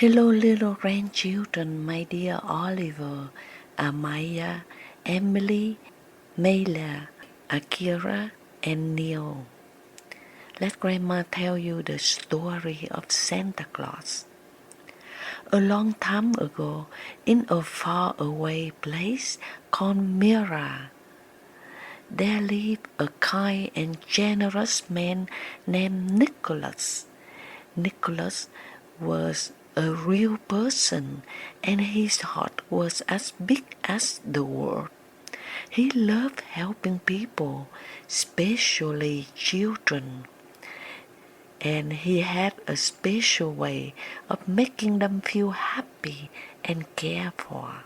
Hello, little grandchildren, my dear Oliver, Amaya, Emily, Myra, Akira, and Neil. Let Grandma tell you the story of Santa Claus. A long time ago, in a faraway place called Myra, there lived a kind and generous man named Nicholas. Nicholas was a real person, and his heart was as big as the world. He loved helping people, especially children, and he had a special way of making them feel happy and cared for.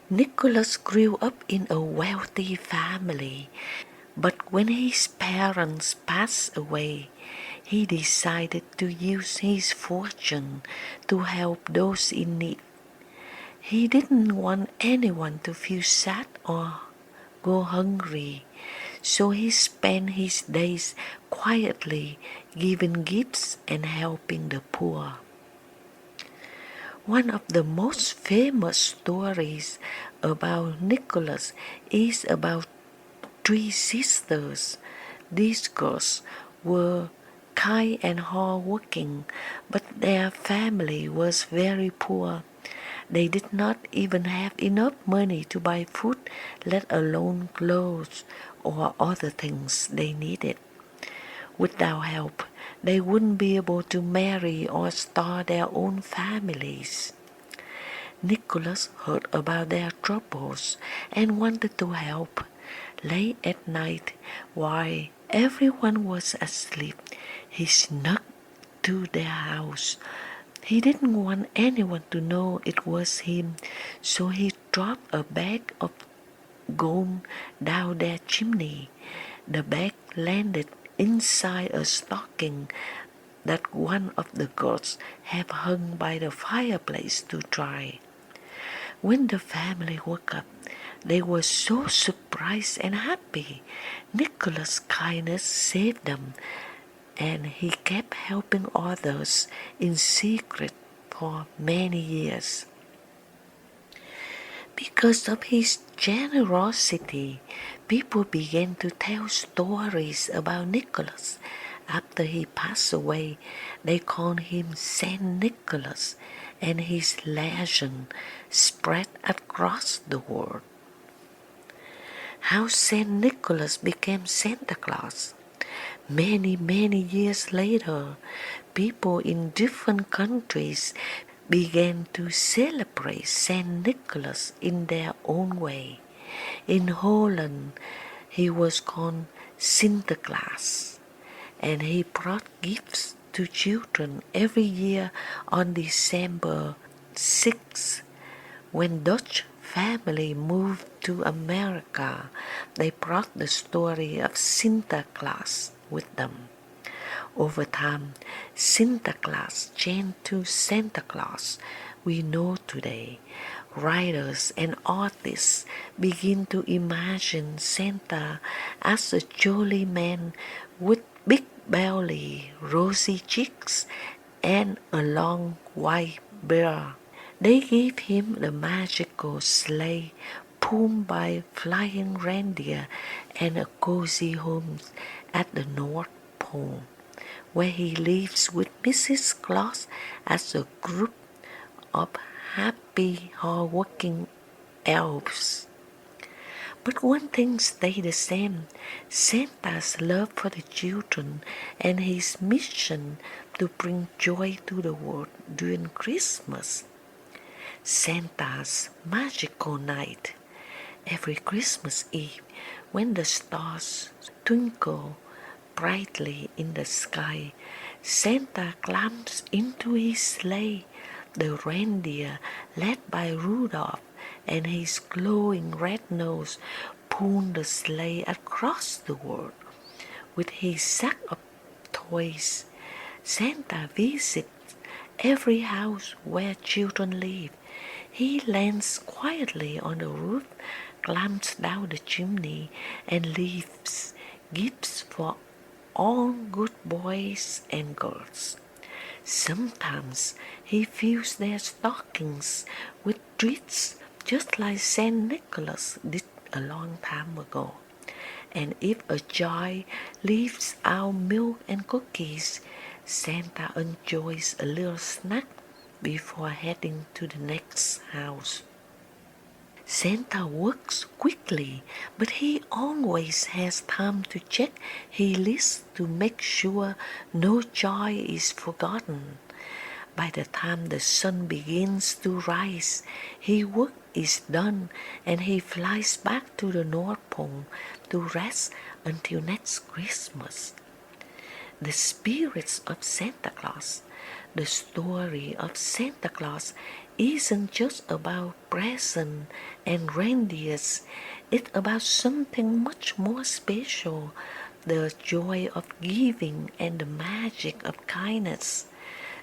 Nicholas grew up in a wealthy family, but when his parents passed away, he decided to use his fortune to help those in need. He didn't want anyone to feel sad or go hungry, so he spent his days quietly giving gifts and helping the poor. One of the most famous stories about Nicholas is about three sisters. These girls were kind and hardworking, but their family was very poor. They did not even have enough money to buy food, let alone clothes or other things they needed. Without help, they wouldn't be able to marry or start their own families. Nicholas heard about their troubles and wanted to help. Late at night, while everyone was asleep, he snuck to their house. He didn't want anyone to know it was him, so he dropped a bag of gold down their chimney. The bag landed inside a stocking that one of the girls had hung by the fireplace to dry. When the family woke up, they were so surprised and happy. Nicholas' kindness saved them, and he kept helping others in secret for many years. Because of his generosity, people began to tell stories about Nicholas. After he passed away, they called him Saint Nicholas, and his legend spread across the world. How Saint Nicholas became Santa Claus. Many years later, people in different countries began to celebrate Saint Nicholas in their own way. In Holland, he was called Sinterklaas, and he brought gifts to children every year on December 6th. When Dutch family moved to America, they brought the story of Sinterklaas with them. Over time, Sinterklaas changed to Santa Claus we know today. Writers and artists begin to imagine Santa as a jolly man with big belly, rosy cheeks, and a long white beard. They gave him the magical sleigh pulled by flying reindeer and a cozy home at the North Pole, where he lives with Mrs. Claus as a group of happy, hardworking elves. But one thing stayed the same: Santa's love for the children and his mission to bring joy to the world during Christmas. Santa's magical night. Every Christmas Eve, when the stars twinkle brightly in the sky, Santa climbs into his sleigh. The reindeer, led by Rudolph and his glowing red nose, pull the sleigh across the world. With his sack of toys, Santa visits every house where children live. He lands quietly on the roof, climbs down the chimney, and leaves gifts for all good boys and girls. Sometimes he fills their stockings with treats just like Saint Nicholas did a long time ago. And if a child leaves out milk and cookies, Santa enjoys a little snack before heading to the next house. Santa works quickly, but he always has time to check his list to make sure no joy is forgotten. By the time the sun begins to rise, his work is done and he flies back to the North Pole to rest until next Christmas. The spirits of Santa Claus. The story of Santa Claus isn't just about presents and reindeers. It's about something much more special, the joy of giving and the magic of kindness.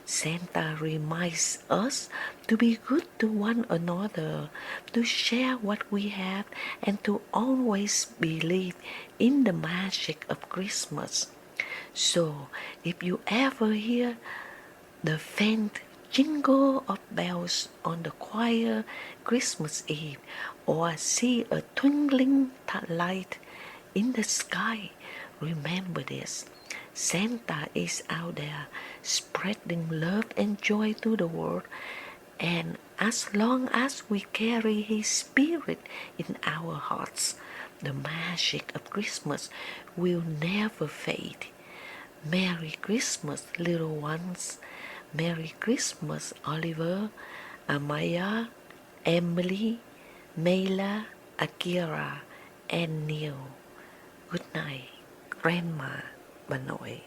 Santa reminds us to be good to one another, to share what we have, and to always believe in the magic of Christmas. So, if you ever hear the faint jingle of bells on the quiet Christmas Eve, or see a twinkling light in the sky, remember this. Santa is out there spreading love and joy to the world, and as long as we carry His Spirit in our hearts, the magic of Christmas will never fade. Merry Christmas, little ones. Merry Christmas, Oliver, Amaya, Emily, Mayla, Akira, and Neil. Good night, Grandma Banoy.